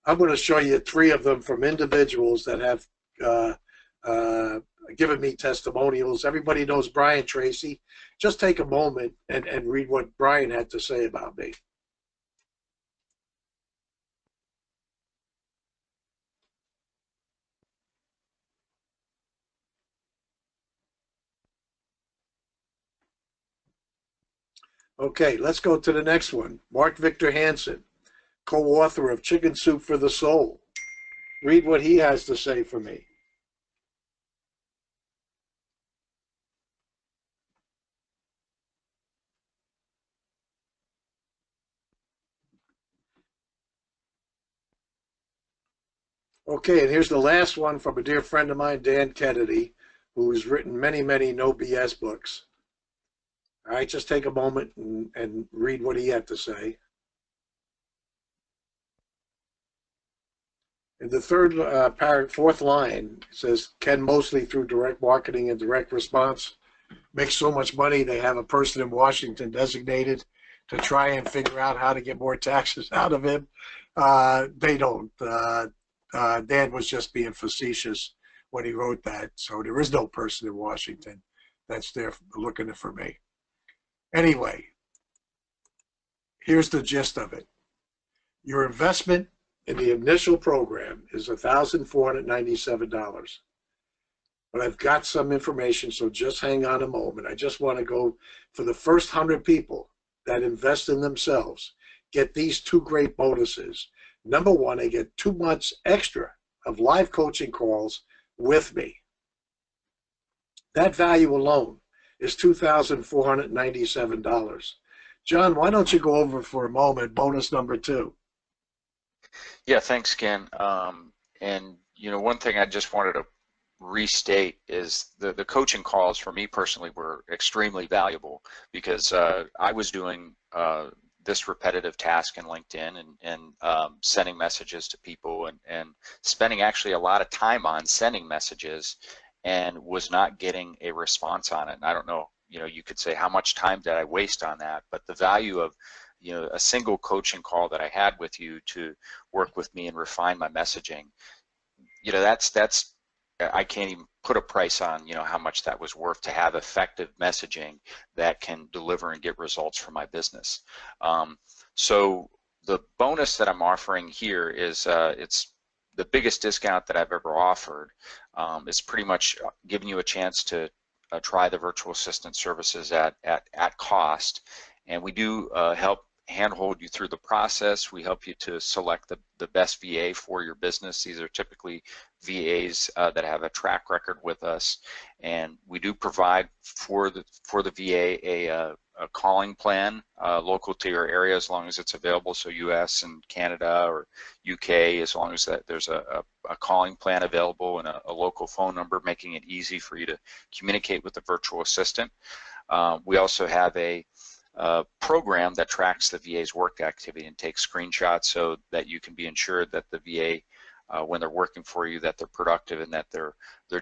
I'm going to show you 3 of them from individuals that have given me testimonials. Everybody knows Brian Tracy. Just take a moment and read what Brian had to say about me. Okay, let's go to the next one. Mark Victor Hansen, co-author of Chicken Soup for the Soul. Read what he has to say for me. Okay, and here's the last one from a dear friend of mine, Dan Kennedy, who's written many, many no BS books. All right, just take a moment and read what he had to say. In the third fourth line, it says Ken mostly through direct marketing and direct response makes so much money they have a person in Washington designated to try and figure out how to get more taxes out of him. They don't. Dan was just being facetious when he wrote that. So there is no person in Washington that's there looking for me. Anyway, here's the gist of it. Your investment in the initial program is $1,497. But I've got some information, so just hang on a moment. I just want to go for the first 100 people that invest in themselves, get these two great bonuses. Number one, they get 2 months extra of live coaching calls with me. That value alone is $2,497. John, why don't you go over for a moment bonus number 2? Yeah, thanks, Ken. And one thing I just wanted to restate is the coaching calls for me personally were extremely valuable because I was doing this repetitive task in LinkedIn and sending messages to people and spending actually a lot of time on sending messages and was not getting a response on it. And I don't know, you could say how much time did I waste on that, but the value of a single coaching call that I had with you to work with me and refine my messaging, that's I can't even put a price on how much that was worth to have effective messaging that can deliver and get results for my business. So the bonus that I'm offering here is it's the biggest discount that I've ever offered. It's pretty much giving you a chance to try the virtual assistant services at cost, and we do help handhold you through the process. We help you to select the best VA for your business. These are typically VAs that have a track record with us, and we do provide for the VA a calling plan local to your area as long as it's available. So US and Canada or UK, as long as that there's a calling plan available and a local phone number, making it easy for you to communicate with the virtual assistant. We also have a program that tracks the VA's work activity and takes screenshots so that you can be ensured that the VA, when they're working for you, that they're productive and that they're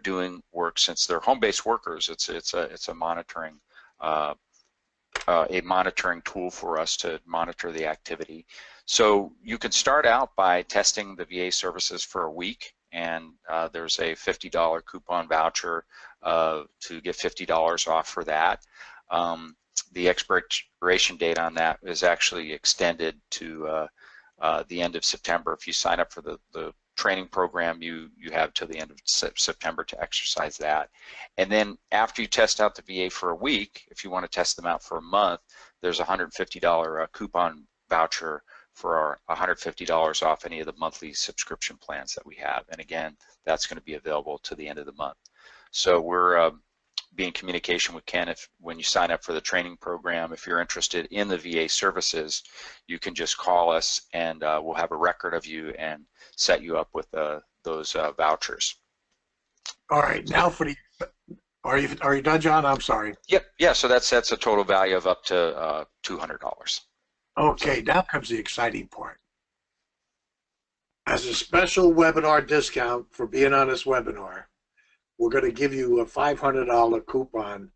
doing work. Since they're home-based workers, it's a monitoring tool for us to monitor the activity. So you can start out by testing the VA services for a week, and there's a $50 coupon voucher to get $50 off for that. The expiration date on that is actually extended to the end of September. If you sign up for the training program, you have till the end of September to exercise that. And then after you test out the VA for a week, if you want to test them out for a month, there's a $150 coupon voucher for $150 off any of the monthly subscription plans that we have. And again, that's going to be available to the end of the month. So we're be in communication with Ken when you sign up for the training program. If you're interested in the VA services, you can just call us and we'll have a record of you and set you up with those vouchers. All right, now for the, are you done, John? I'm sorry. Yep, yeah, so that sets a total value of up to $200. Okay, now comes the exciting part. As a special webinar discount for being on this webinar, we're going to give you a $500 coupon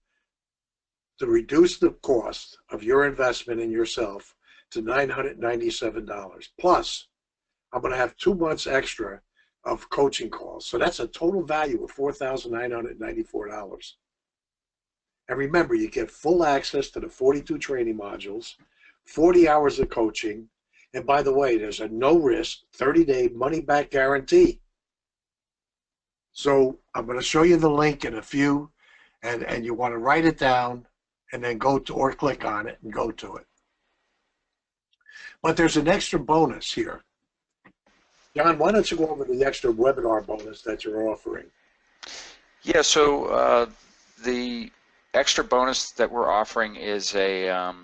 to reduce the cost of your investment in yourself to $997. Plus, I'm going to have 2 months extra of coaching calls. So that's a total value of $4,994. And remember, you get full access to the 42 training modules, 40 hours of coaching, and by the way, there's a no-risk 30-day money-back guarantee. So I'm going to show you the link in a few, and you want to write it down and then go to or click on it and go to it. But there's an extra bonus here. John, why don't you go over the extra webinar bonus that you're offering? Yeah, so the extra bonus that we're offering is a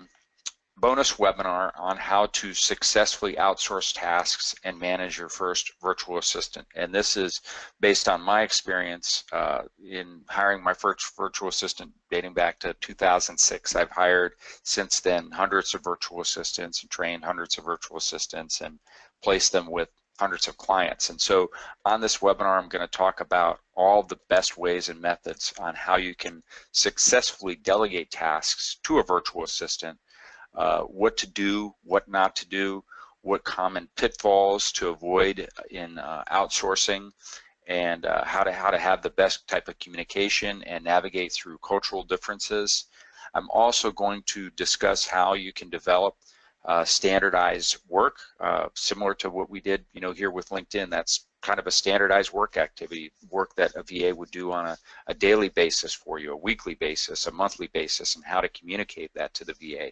bonus webinar on how to successfully outsource tasks and manage your first virtual assistant. And this is based on my experience in hiring my first virtual assistant dating back to 2006. I've hired since then hundreds of virtual assistants and trained hundreds of virtual assistants and placed them with hundreds of clients. And so on this webinar, I'm going to talk about all the best ways and methods on how you can successfully delegate tasks to a virtual assistant, what to do, what not to do, what common pitfalls to avoid in outsourcing, and how to have the best type of communication and navigate through cultural differences. I'm also going to discuss how you can develop standardized work, similar to what we did, here with LinkedIn. That's kind of a standardized work activity, work that a VA would do on a daily basis for you, a weekly basis, a monthly basis, and how to communicate that to the VA,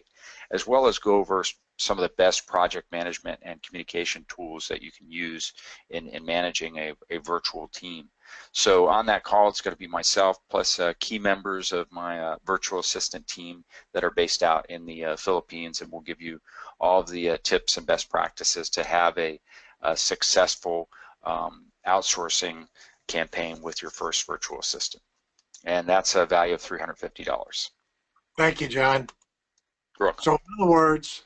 as well as go over some of the best project management and communication tools that you can use in managing a virtual team. So on that call, it's going to be myself plus key members of my virtual assistant team that are based out in the Philippines, and we'll give you all of the tips and best practices to have a successful outsourcing campaign with your first virtual assistant. And that's a value of $350. Thank you, John. You're welcome. So in other words,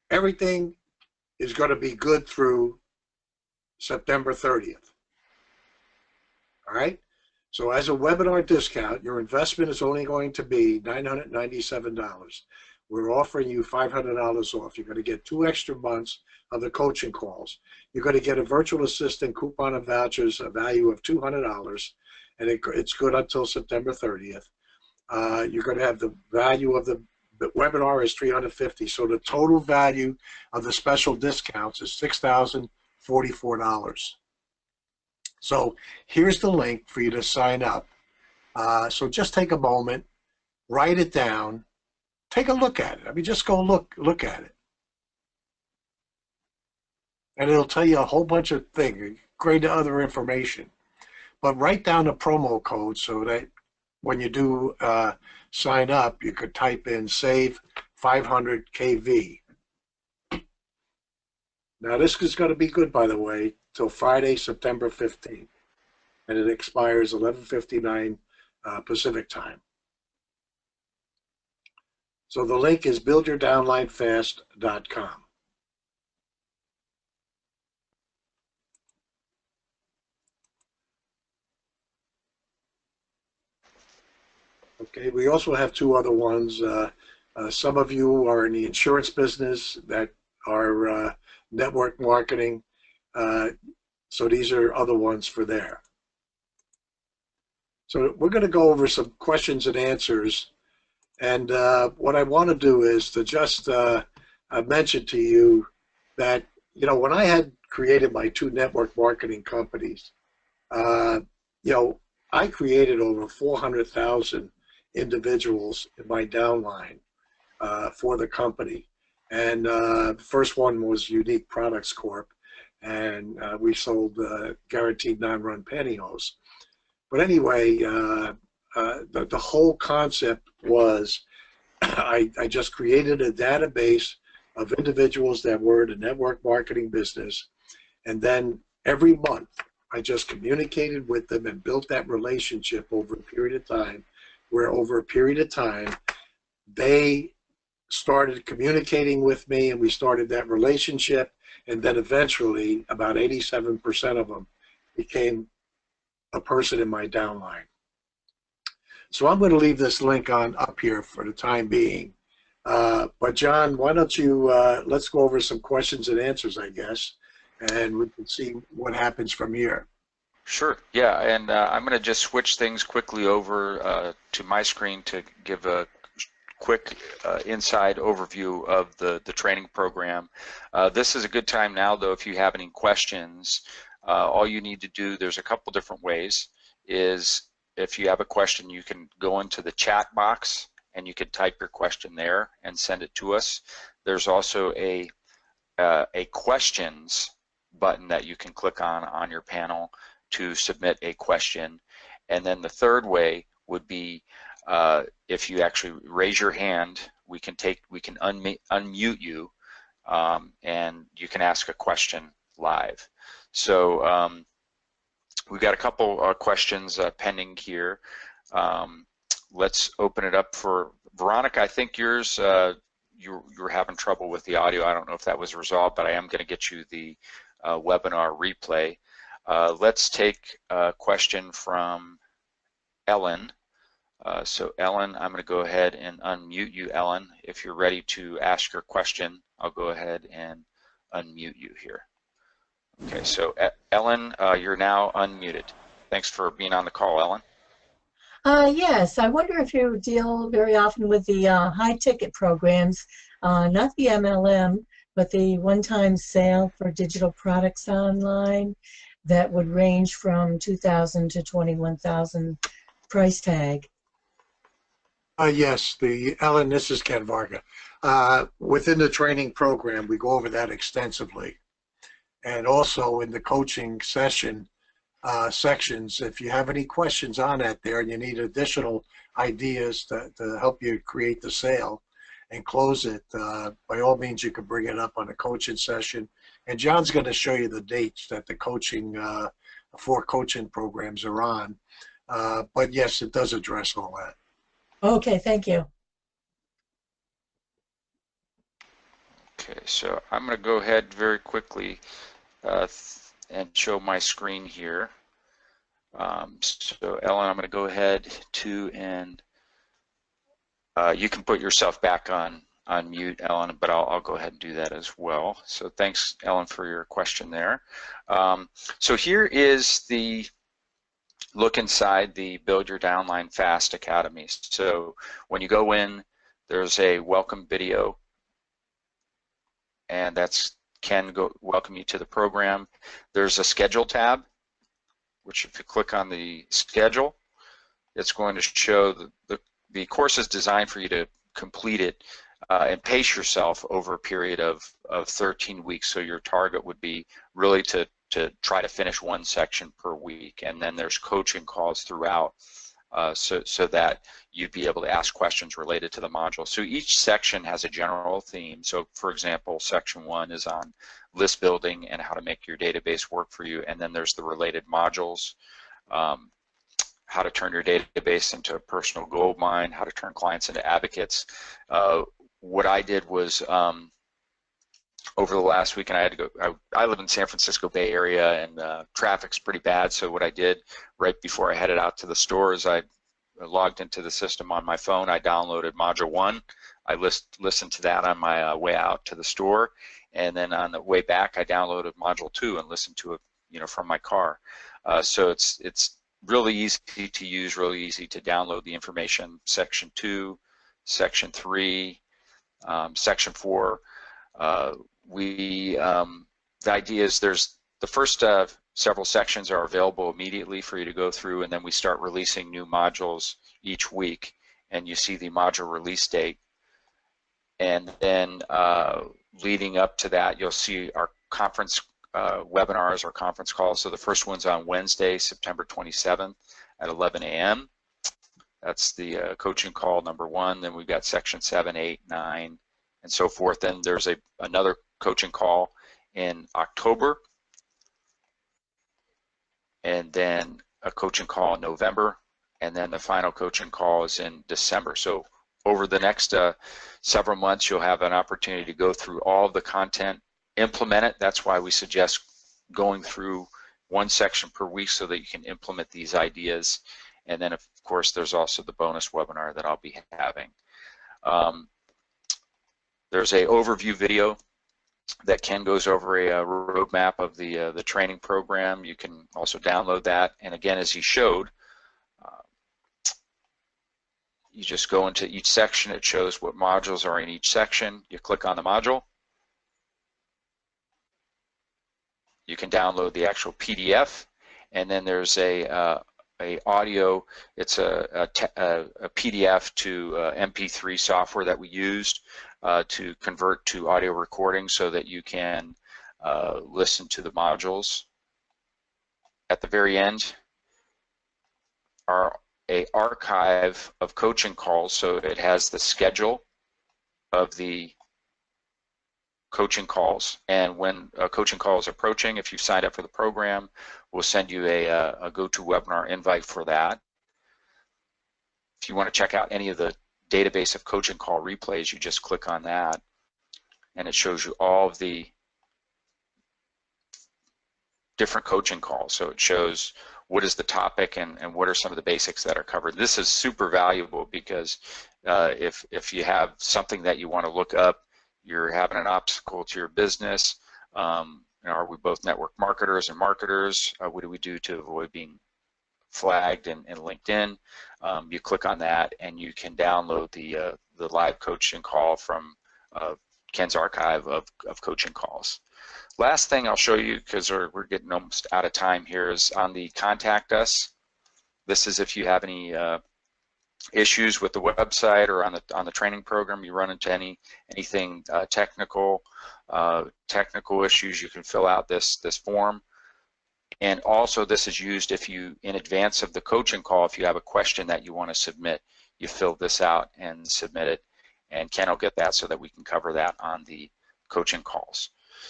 everything is going to be good through September 30th. All right? So as a webinar discount, your investment is only going to be $997. We're offering you $500 off. You're going to get 2 extra months of the coaching calls. You're going to get a virtual assistant coupon of vouchers, a value of $200, and it's good until September 30th. You're going to have the value of the webinar is $350. So the total value of the special discounts is $6,044. So here's the link for you to sign up. So just take a moment, write it down, take a look at it. I mean, just go look at it. And it'll tell you a whole bunch of things, great other information. But write down the promo code so that when you do sign up, you could type in save 500 KV. Now this is going to be good, by the way, till Friday, September 15th, and it expires 11:59 Pacific time. So the link is buildyourdownlinefast.com. Okay, we also have 2 other ones. Some of you are in the insurance business that are network marketing. So these are other ones for there. So we're going to go over some questions and answers. And what I want to do is to just mention to you that, when I had created my 2 network marketing companies, I created over 400,000 individuals in my downline for the company. And the first one was Unique Products Corp. And we sold guaranteed non-run pantyhose. But anyway, the whole concept was I just created a database of individuals that were in the network marketing business, and then every month I just communicated with them and built that relationship over a period of time, where over a period of time they started communicating with me and we started that relationship, and then eventually about 87% of them became a person in my downline. So I'm going to leave this link on up here for the time being. But John, why don't you, let's go over some questions and answers, I guess, and we can see what happens from here. Sure, yeah, and I'm going to just switch things quickly over to my screen to give a quick inside overview of the training program. This is a good time now, though, if you have any questions. All you need to do, there's a couple different ways, is if you have a question, you can go into the chat box and you can type your question there and send it to us. There's also a questions button that you can click on your panel to submit a question. And then the third way would be if you actually raise your hand, we can unmute you and you can ask a question live. So we've got a couple questions pending here. Let's open it up for Veronica. I think yours were having trouble with the audio. I don't know if that was resolved, but I am going to get you the webinar replay. Let's take a question from Ellen. So Ellen, I'm going to go ahead and unmute you, Ellen. If you're ready to ask your question, I'll go ahead and unmute you here. Okay, so Ellen, you're now unmuted. Thanks for being on the call, Ellen. Yes, I wonder if you deal very often with the high-ticket programs, not the MLM, but the one-time sale for digital products online that would range from $2,000 to $21,000 price tag. Yes, Ellen, this is Ken Varga. Within the training program, we go over that extensively. And also in the coaching session sections, if you have any questions on that there and you need additional ideas to help you create the sale and close it, by all means, you can bring it up on a coaching session. And John's going to show you the dates that the coaching, 4 coaching programs are on. But yes, it does address all that. Okay, thank you. Okay, so I'm going to go ahead very quickly and show my screen here. So Ellen, I'm going to go ahead to, and you can put yourself back on mute, Ellen, but I'll go ahead and do that as well. So thanks, Ellen, for your question there. So here is the look inside the Build Your Downline Fast Academy. So when you go in, there's a welcome video, and that's Ken welcome you to the program. There's a schedule tab, which if you click on the schedule, it's going to show the course is designed for you to complete it and pace yourself over a period of 13 weeks. So your target would be really to try to finish 1 section per week, and then there's coaching calls throughout so that you'd be able to ask questions related to the module. So each section has a general theme. So for example, section 1 is on list building and how to make your database work for you, and then there's the related modules, how to turn your database into a personal gold mine, how to turn clients into advocates. What I did was over the last week, and I had to go, I live in San Francisco Bay Area, and traffic's pretty bad, so what I did right before I headed out to the stores, I logged into the system on my phone, I downloaded Module 1, I listened to that on my way out to the store, and then on the way back, I downloaded Module 2 and listened to it, from my car. So it's really easy to use, really easy to download the information. Section 2, Section 3, Section 4. The idea is there's the first several sections are available immediately for you to go through, and then we start releasing new modules each week, and you see the module release date. And then leading up to that, you'll see our conference webinars or conference calls. So the first one's on Wednesday, September 27th at 11 a.m. That's the coaching call number 1. Then we've got section 7, 8, 9, and so forth. Then there's another coaching call in October, and then a coaching call in November, and then the final coaching call is in December. So over the next several months, you'll have an opportunity to go through all of the content, implement it. That's why we suggest going through 1 section per week so that you can implement these ideas. And then, of course, there's also the bonus webinar that I'll be having. There's an overview video that Ken goes over a roadmap of the training program. You can also download that. And again, as he showed, you just go into each section. It shows what modules are in each section. You click on the module. You can download the actual PDF, and then there's a audio. It's a PDF to MP3 software that we used to convert to audio recording so that you can listen to the modules. At the very end are an archive of coaching calls, so it has the schedule of the coaching calls, and when a coaching call is approaching, if you've signed up for the program, we'll send you a GoToWebinar invite for that. If you want to check out any of the database of coaching call replays, you just click on that, and it shows you all of the different coaching calls. So it shows what is the topic and what are some of the basics that are covered. This is super valuable because if you have something that you want to look up, you're having an obstacle to your business, are we both network marketers and marketers? What do we do to avoid being flagged in LinkedIn? You click on that and you can download the live coaching call from Ken's archive of coaching calls. Last thing I'll show you, because we're getting almost out of time here, is on the contact us. This is if you have any issues with the website or on the training program, you run into anything technical issues, you can fill out this form. And also this is used if you, in advance of the coaching call, if you have a question that you want to submit, you fill this out and submit it, and Ken will get that so that we can cover that on the coaching calls.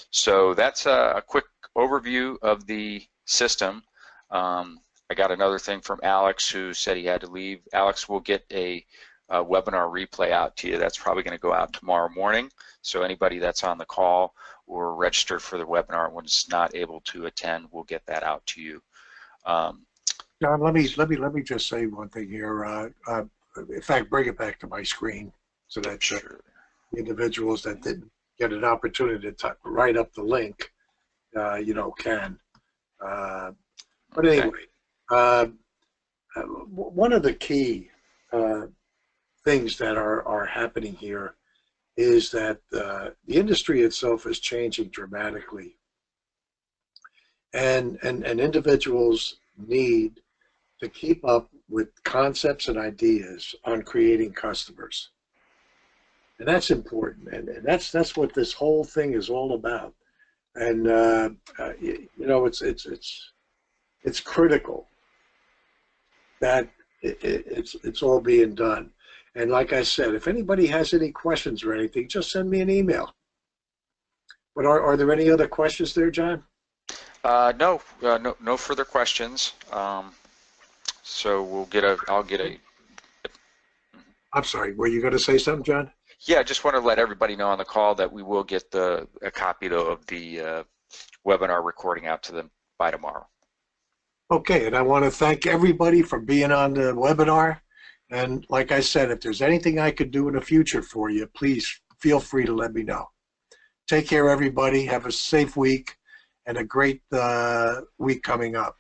So that's a quick overview of the system. I got another thing from Alex who said he had to leave. Alex, will get a webinar replay out to you. That's probably going to go out tomorrow morning. So anybody that's on the call or registered for the webinar and was not able to attend, we'll get that out to you. John, let me just say one thing here. In fact, bring it back to my screen so that Sure. the individuals that didn't get an opportunity to write up the link, can. But anyway, one of the key things that are happening here is that the industry itself is changing dramatically, and individuals need to keep up with concepts and ideas on creating customers. And that's important, and that's what this whole thing is all about. And it's critical that it's all being done. And like I said, if anybody has any questions or anything, just send me an email. But are there any other questions there, John? No further questions. So I'll get a. I'm sorry, were you going to say something, John? Yeah, I just want to let everybody know on the call that we will get a copy of the webinar recording out to them by tomorrow. Okay, and I want to thank everybody for being on the webinar. And like I said, if there's anything I could do in the future for you, please feel free to let me know. Take care, everybody. Have a safe week and a great week coming up.